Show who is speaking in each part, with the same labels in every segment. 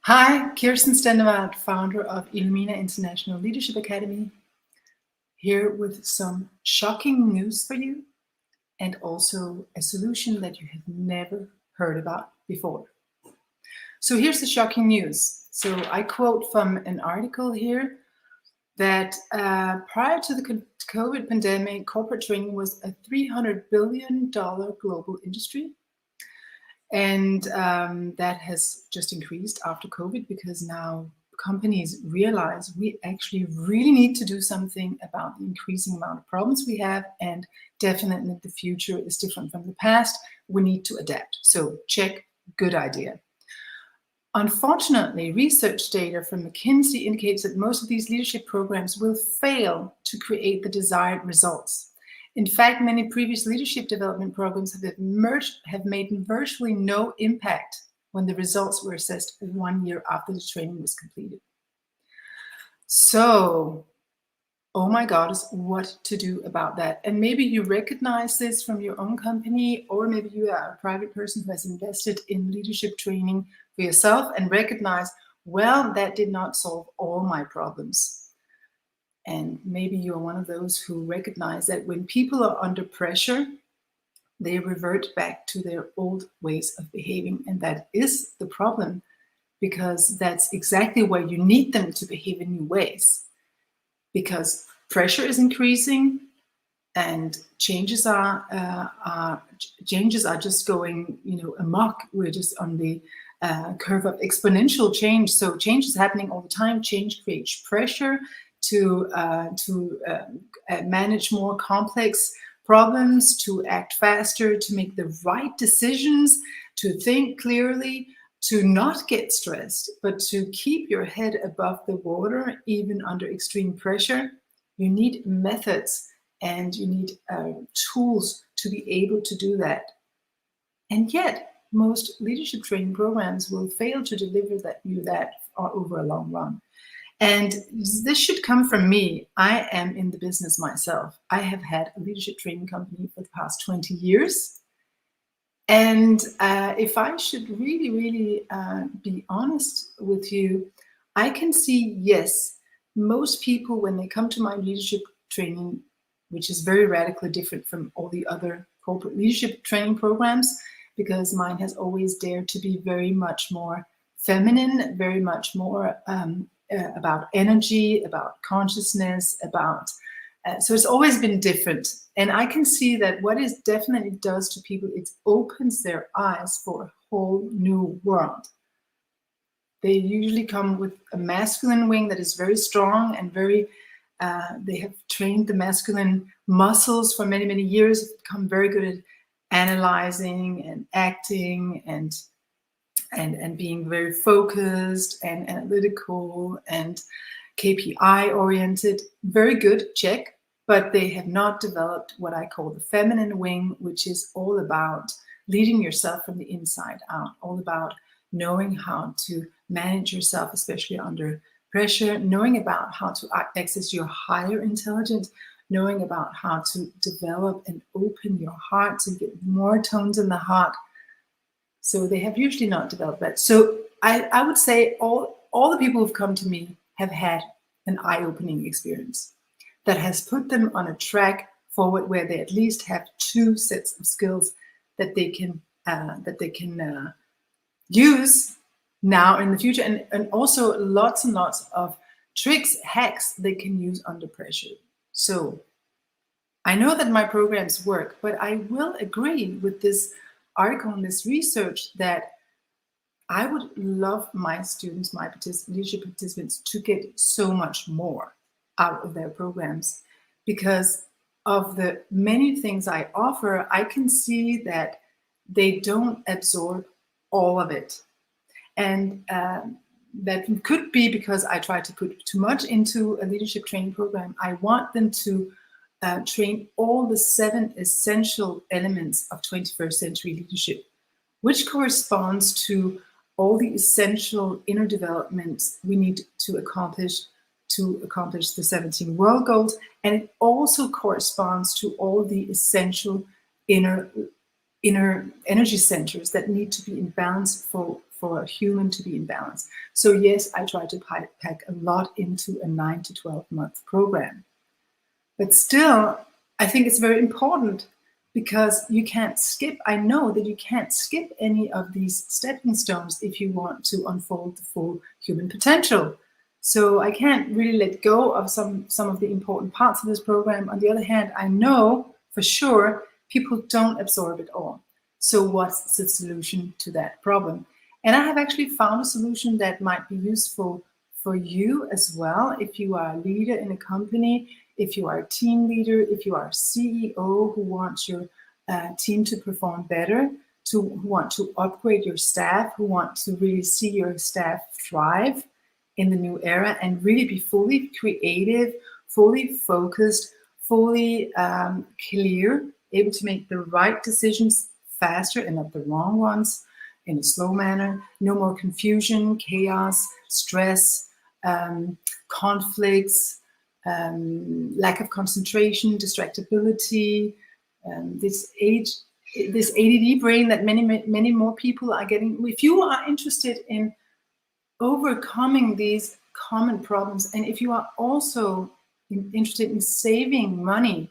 Speaker 1: Hi, Kirsten Stendevad, founder of Illumina International Leadership Academy, here with some shocking news for you and also a solution that you have never heard about before. So here's the shocking news. So I quote from an article here that prior to the COVID pandemic, corporate training was a $300 billion global industry. And that has just increased after COVID because now companies realize we actually really need to do something about the increasing amount of problems we have, and definitely the future is different from the past. We need to adapt. So check, good idea. Unfortunately, research data from McKinsey indicates that most of these leadership programs will fail to create the desired results. In fact, many previous leadership development programs have made virtually no impact when the results were assessed 1 year after the training was completed. So, oh my God, what to do about that? And maybe you recognize this from your own company, or maybe you are a private person who has invested in leadership training for yourself and recognize, well, that did not solve all my problems. And maybe you're one of those who recognize that when people are under pressure, they revert back to their old ways of behaving. And that is the problem, because that's exactly where you need them to behave in new ways. Because pressure is increasing and changes are just going, amok. We're just on the curve of exponential change. So change is happening all the time. Change creates pressure to manage more complex problems, to act faster, to make the right decisions, to think clearly, to not get stressed, but to keep your head above the water, even under extreme pressure. You need methods and you need tools to be able to do that. And yet, most leadership training programs will fail to deliver that over a long run. And this should come from me. I am in the business myself. I have had a leadership training company for the past 20 years. And if I should really, really be honest with you, I can see, yes, most people, when they come to my leadership training, which is very radically different from all the other corporate leadership training programs, because mine has always dared to be very much more feminine, very much more about energy, about consciousness, so it's always been different. And I can see that what it definitely does to people, it opens their eyes for a whole new world. They usually come with a masculine wing that is very strong and very, they have trained the masculine muscles for many, many years, become very good at analyzing and acting and being very focused and analytical and KPI oriented. Very good, check. But they have not developed what I call the feminine wing, which is all about leading yourself from the inside out, all about knowing how to manage yourself, especially under pressure, knowing about how to access your higher intelligence, knowing about how to develop and open your heart to get more tones in the heart. So they have usually not developed that. So I would say all the people who've come to me have had an eye-opening experience that has put them on a track forward where they at least have two sets of skills that they can use now in the future, and also lots and lots of tricks, hacks they can use under pressure. So I know that my programs work, but I will agree with this article and this research that I would love my students, my leadership participants, to get so much more out of their programs. Because of the many things I offer, I can see that they don't absorb all of it. And that could be because I try to put too much into a leadership training program. I want them to train all the 7 essential elements of 21st century leadership, which corresponds to all the essential inner developments we need to accomplish the 17 world goals. And it also corresponds to all the essential inner energy centers that need to be in balance for for a human to be in balance. So yes, I try to pack a lot into a 9 to 12 month program. But still, I think it's very important because you can't skip. I know that you can't skip any of these stepping stones if you want to unfold the full human potential. So I can't really let go of some of the important parts of this program. On the other hand, I know for sure people don't absorb it all. So what's the solution to that problem? And I have actually found a solution that might be useful for you as well. If you are a leader in a company, if you are a team leader, if you are a CEO who wants your team to perform better, who want to upgrade your staff, who want to really see your staff thrive in the new era and really be fully creative, fully focused, fully clear, able to make the right decisions faster and not the wrong ones in a slow manner. No more confusion, chaos, stress, conflicts, lack of concentration, distractibility, this ADD brain that many more people are getting. If you are interested in overcoming these common problems, and if you are also interested in saving money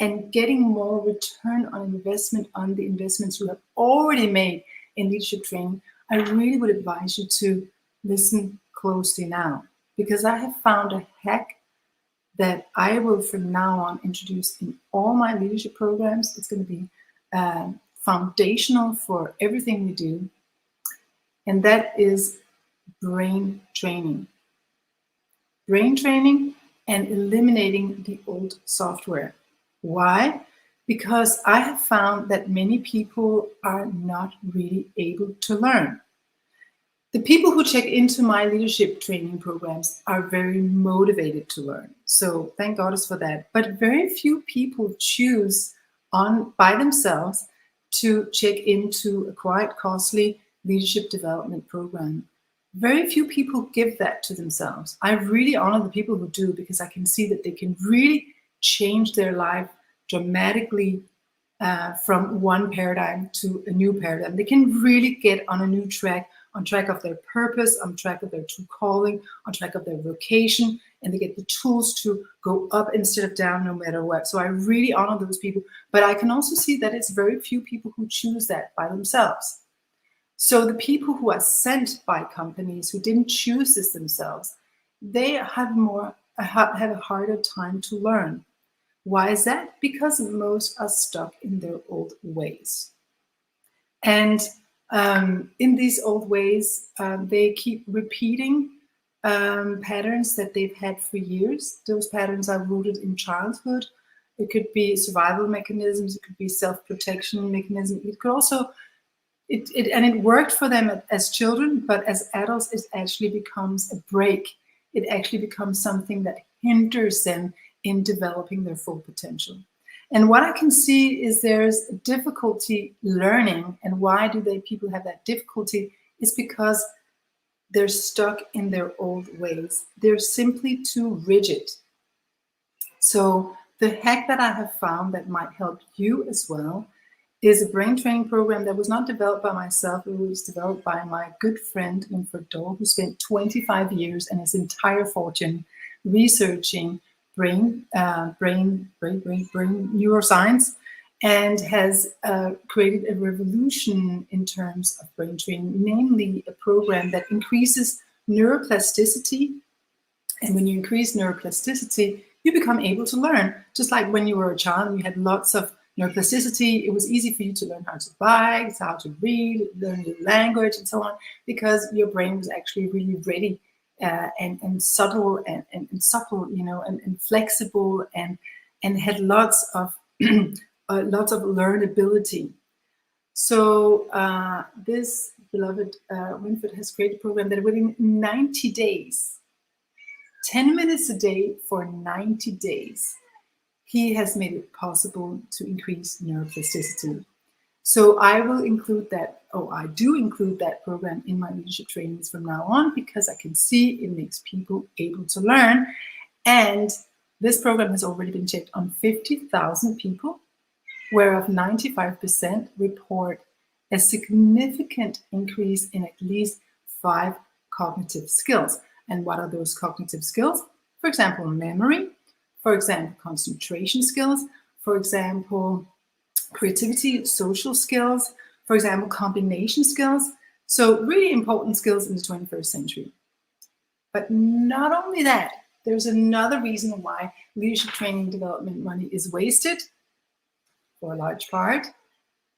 Speaker 1: and getting more return on investment on the investments you have already made in leadership training, I really would advise you to listen closely now, because I have found a hack that I will from now on introduce in all my leadership programs. It's going to be foundational for everything we do, and that is brain training. Brain training and eliminating the old software. Why? Because I have found that many people are not really able to learn. The people who check into my leadership training programs are very motivated to learn. So thank God for that. But very few people choose by themselves to check into a quite costly leadership development program. Very few people give that to themselves. I really honor the people who do, because I can see that they can really change their life dramatically from one paradigm to a new paradigm. They can really get on a new track, on track of their purpose, on track of their true calling, on track of their vocation, and they get the tools to go up instead of down no matter what. So I really honor those people. But I can also see that it's very few people who choose that by themselves. So the people who are sent by companies who didn't choose this themselves, they have a harder time to learn. Why is that? Because most are stuck in their old ways. And in these old ways, they keep repeating patterns that they've had for years. Those patterns are rooted in childhood. It could be survival mechanisms. It could be self-protection mechanisms. It could also, it worked for them as children, but as adults, it actually becomes a break. It actually becomes something that hinders them in developing their full potential. And what I can see is there's difficulty learning. And why do people have that difficulty? Is because they're stuck in their old ways. They're simply too rigid. So the hack that I have found that might help you as well is a brain training program that was not developed by myself. It was developed by my good friend, Winfred Dole, who spent 25 years and his entire fortune researching brain neuroscience, and has created a revolution in terms of brain training, namely a program that increases neuroplasticity. And when you increase neuroplasticity, you become able to learn. Just like when you were a child and you had lots of neuroplasticity, it was easy for you to learn how to bike, how to read, learn your language, and so on, because your brain was actually really ready and subtle and supple, and flexible, and had lots of learnability. So this beloved Winfred has created a program that within 90 days, 10 minutes a day for 90 days, he has made it possible to increase neuroplasticity. So I will include that, I do include that program in my leadership trainings from now on, because I can see it makes people able to learn. And this program has already been checked on 50,000 people, whereof 95% report a significant increase in at least 5 cognitive skills. And what are those cognitive skills? For example, memory, for example, concentration skills, for example, creativity, social skills, for example, combination skills. So really important skills in the 21st century. But not only that, there's another reason why leadership training development money is wasted, for a large part,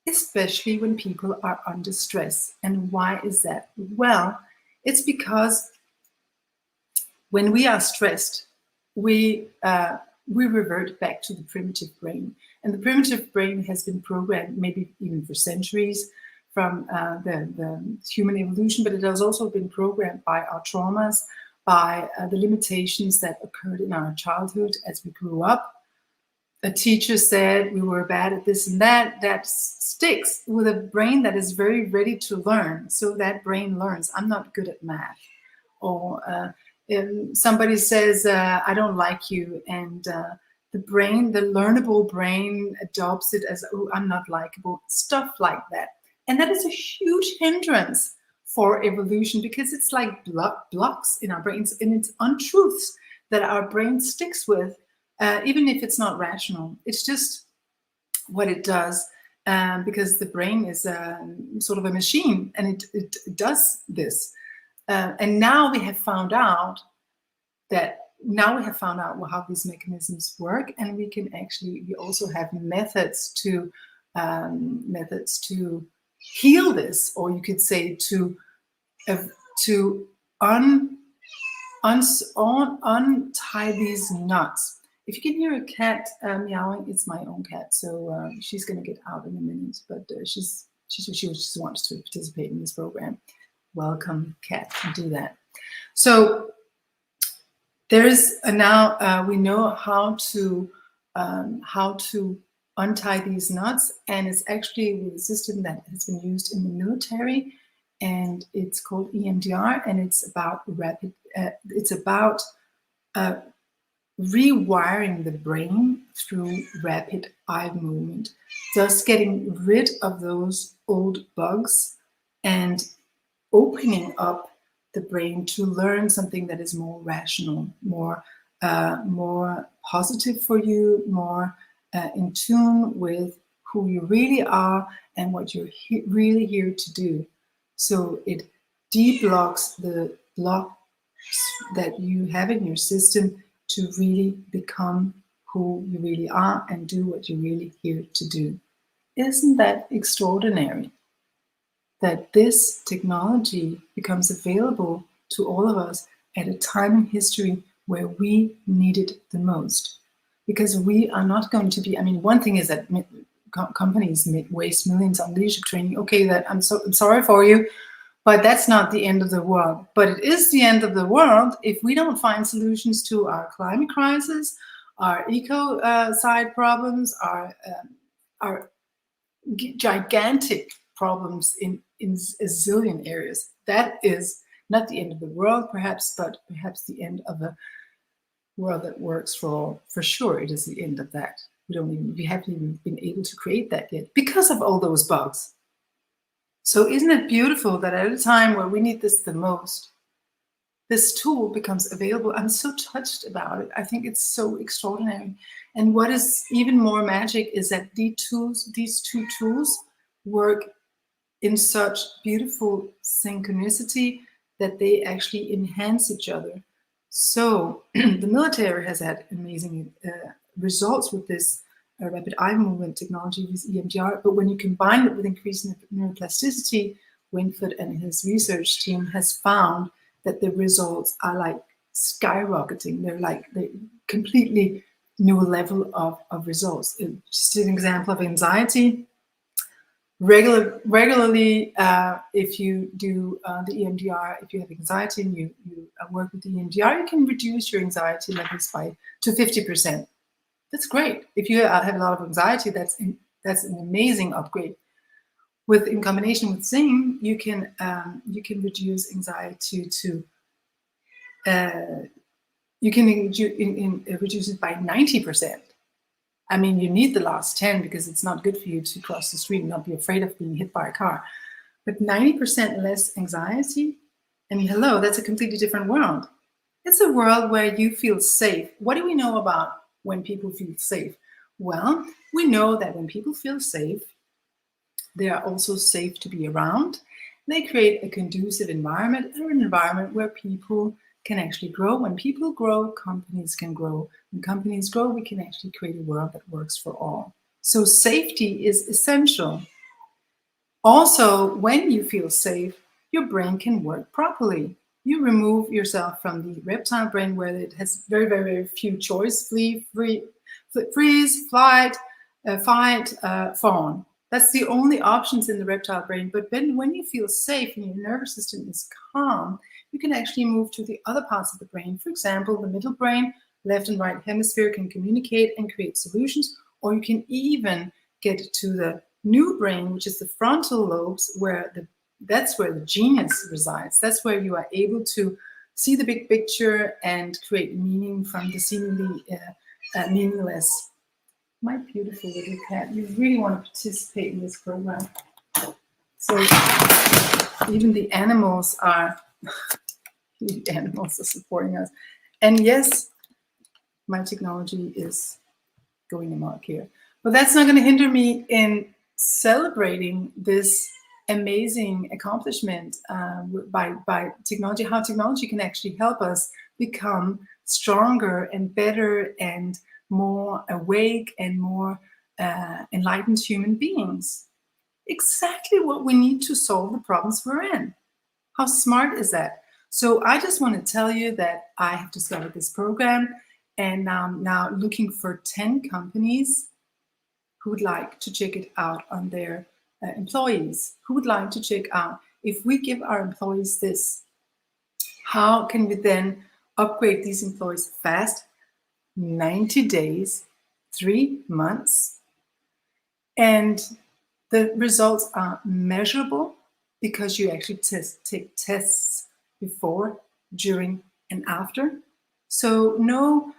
Speaker 1: especially when people are under stress. And why is that? Well, it's because when we are stressed, we revert back to the primitive brain. And the primitive brain has been programmed, maybe even for centuries, from the human evolution, but it has also been programmed by our traumas, by the limitations that occurred in our childhood as we grew up. A teacher said we were bad at this and that sticks with a brain that is very ready to learn. So that brain learns, I'm not good at math. Or if somebody says, I don't like you, and the learnable brain adopts it as, oh, I'm not likable, stuff like that. And that is a huge hindrance for evolution, because it's like blocks in our brains, and it's untruths that our brain sticks with. Even if it's not rational, it's just what it does, because the brain is sort of a machine, and it does this. And now we have found out how these mechanisms work, and we also have methods to heal this, or you could say to untie these knots. If you can hear a cat meowing, it's my own cat, so she's going to get out in a minute. But she just wants to participate in this program. Welcome, cat, do that. So there is now we know how to untie these knots, and it's actually with a system that has been used in the military, and it's called EMDR, and it's about rewiring the brain through rapid eye movement, thus getting rid of those old bugs and opening up the brain to learn something that is more rational, more positive for you, more in tune with who you really are and what you're really here to do. So it deblocks the blocks that you have in your system to really become who you really are and do what you're really here to do. Isn't that extraordinary? That this technology becomes available to all of us at a time in history where we need it the most. Because we are not going to be, one thing is that companies waste millions on leadership training. Okay, I'm sorry for you, but that's not the end of the world. But it is the end of the world if we don't find solutions to our climate crisis, our ecocide problems, our gigantic problems in a zillion areas. That is not the end of the world, perhaps, but perhaps the end of a world that works for all. For sure, it is the end of that. We haven't even been able to create that yet because of all those bugs. So isn't it beautiful that at a time where we need this the most, this tool becomes available? I'm so touched about it. I think it's so extraordinary. And what is even more magic is that these two tools work in such beautiful synchronicity that they actually enhance each other. So the military has had amazing results with this rapid eye movement technology with EMDR, but when you combine it with increasing neuroplasticity, Winford and his research team has found that the results are like skyrocketing. They're completely new level of results. Just an example of anxiety. Regularly, if you do the EMDR, if you have anxiety and you work with the EMDR, you can reduce your anxiety levels to 50%. That's great. If you have a lot of anxiety, that's an amazing upgrade. In combination with Zing, you can reduce anxiety to reduce it by 90%. I mean, you need the last 10 because it's not good for you to cross the street and not be afraid of being hit by a car. But 90% less anxiety, I mean, hello, that's a completely different world. It's a world where you feel safe. What do we know about when people feel safe? Well, we know that when people feel safe, they are also safe to be around. They create a conducive environment, or an environment where people can actually grow. When people grow, companies can grow. When companies grow, we can actually create a world that works for all. So safety is essential. Also, when you feel safe, your brain can work properly. You remove yourself from the reptile brain where it has very, very, very few choice: freeze, flight, fight, fawn. That's the only options in the reptile brain. But when you feel safe and your nervous system is calm, you can actually move to the other parts of the brain. For example, the middle brain, left and right hemisphere, can communicate and create solutions, or you can even get to the new brain, which is the frontal lobes, that's where the genius resides. That's where you are able to see the big picture and create meaning from the seemingly meaningless. My beautiful little cat, you really want to participate in this program. So even the animals are supporting us. And yes, my technology is going amok here. But that's not going to hinder me in celebrating this amazing accomplishment by technology, how technology can actually help us become stronger and better and more awake and more enlightened human beings. Exactly what we need to solve the problems we're in. How smart is that? So I just want to tell you that I have discovered this program, and I'm now looking for 10 companies who would like to check it out on their employees, who would like to check out, if we give our employees this, how can we then upgrade these employees fast? 90 days, 3 months. And the results are measurable because you actually take tests before, during, and after. So no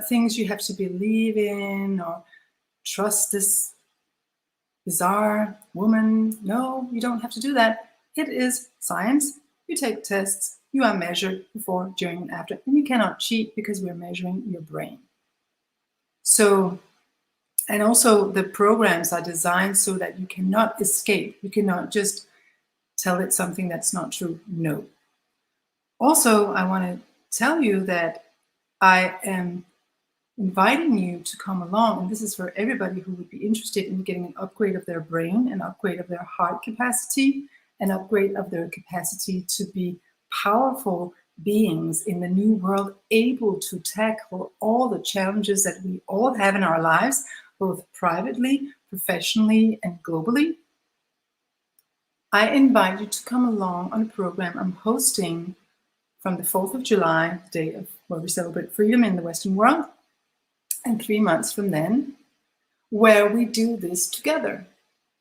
Speaker 1: things you have to believe in or trust this bizarre woman. No, you don't have to do that. It is science. You take tests, you are measured before, during, and after, and you cannot cheat because we're measuring your brain. So, and also the programs are designed so that you cannot escape. You cannot just tell it something that's not true. No. Also, I want to tell you that I am inviting you to come along, and this is for everybody who would be interested in getting an upgrade of their brain, an upgrade of their heart capacity, an upgrade of their capacity to be powerful beings in the new world, able to tackle all the challenges that we all have in our lives, both privately, professionally, and globally. I invite you to come along on a program I'm hosting from the 4th of July, the day of where we celebrate freedom in the Western world, and 3 months from then, where we do this together.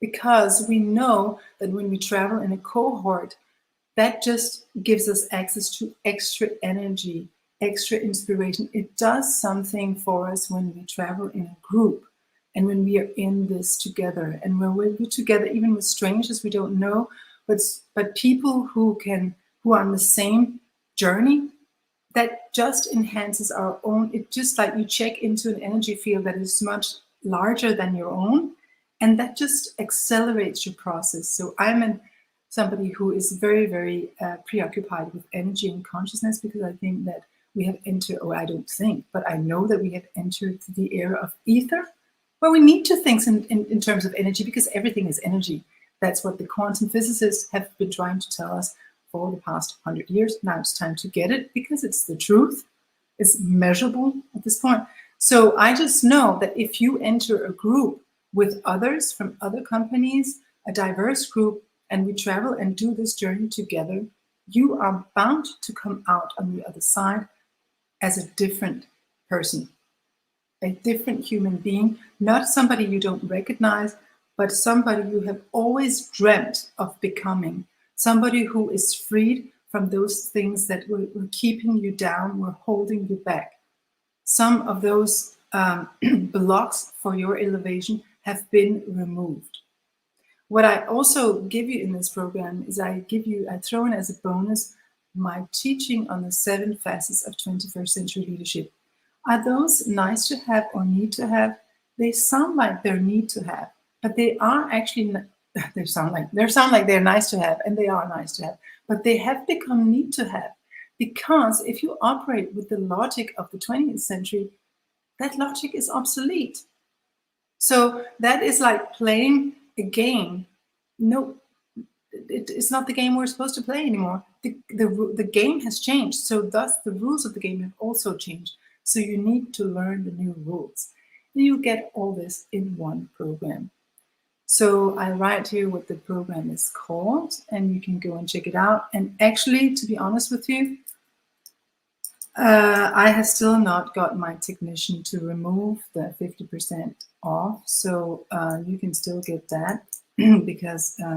Speaker 1: Because we know that when we travel in a cohort, that just gives us access to extra energy, extra inspiration. It does something for us when we travel in a group and when we are in this together, and when we're together, even with strangers we don't know, but people who are on the same journey. That just enhances our own. It's just like you check into an energy field that is much larger than your own, and that just accelerates your process. So I'm somebody who is very, very preoccupied with energy and consciousness, because I think that we have entered, or I don't think, but I know that we have entered the era of ether, where we need to think in terms of energy, because everything is energy. That's what the quantum physicists have been trying to tell us for the past 100 years. Now it's time to get it, because it's the truth. It's measurable at this point. So I just know that if you enter a group with others from other companies, a diverse group, and we travel and do this journey together, you are bound to come out on the other side as a different person, a different human being, not somebody you don't recognize, but somebody you have always dreamt of becoming. Somebody who is freed from those things that were keeping you down, were holding you back. Some of those blocks for your elevation have been removed. What I also give you in this program is I throw in as a bonus my teaching on the 7 facets of 21st century leadership. Are those nice to have or need to have? They sound like they're need to have, but they are actually, they sound like they're nice to have, and they are nice to have, but they have become need to have. Because if you operate with the logic of the 20th century, that logic is obsolete. So that is like playing a game. No, it's not the game we're supposed to play anymore. The game has changed. So thus the rules of the game have also changed. So you need to learn the new rules. And you get all this in one program. So I write here what the program is called, and you can go and check it out. And actually, to be honest with you, I have still not got my technician to remove the 50% off. So you can still get that because I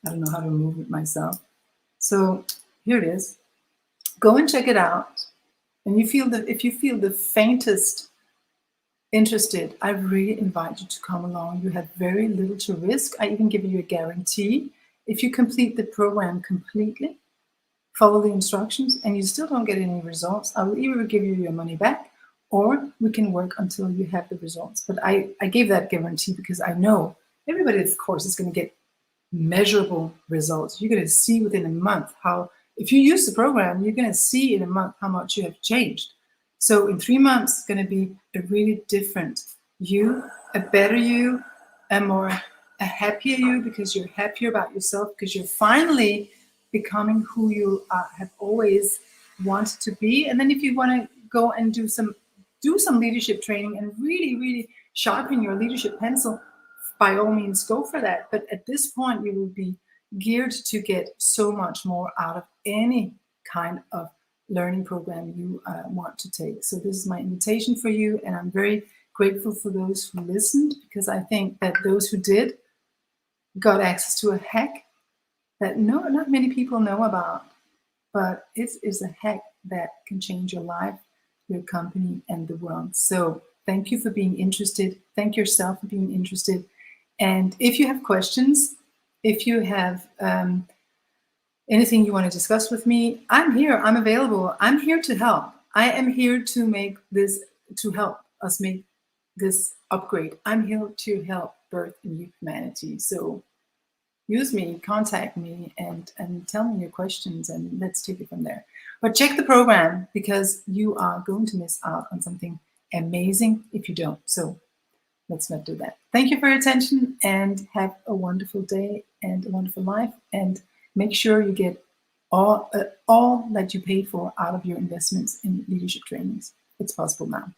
Speaker 1: don't know how to remove it myself. So here it is. Go and check it out. And if you feel the faintest interested, I really invite you to come along. You have very little to risk. I even give you a guarantee. If you complete the program completely, follow the instructions, and you still don't get any results, I will either give you your money back or we can work until you have the results. But I gave that guarantee because I know everybody, of course, is going to get measurable results. You're going to see within a month how, if you use the program, you're going to see in a month how much you have changed. So in 3 months, it's going to be a really different you, a better you, a happier you, because you're happier about yourself, because you're finally becoming who you have always wanted to be. And then if you want to go and do some leadership training and really, really sharpen your leadership pencil, by all means, go for that. But at this point, you will be geared to get so much more out of any kind of learning program you want to take. So this is my invitation for you, and I'm very grateful for those who listened, because I think that those who did got access to a hack that not many people know about, but it is a hack that can change your life, your company, and the world. So thank you for being interested. Thank yourself for being interested. And if you have questions, if you have anything you want to discuss with me, I'm here. I'm available. I'm here to help. I am here to help us make this upgrade. I'm here to help birth a new humanity. So use me, contact me, and tell me your questions, and let's take it from there. But check the program, because you are going to miss out on something amazing if you don't. So let's not do that. Thank you for your attention, and have a wonderful day and a wonderful life. And make sure you get all that you paid for out of your investments in leadership trainings. It's possible now.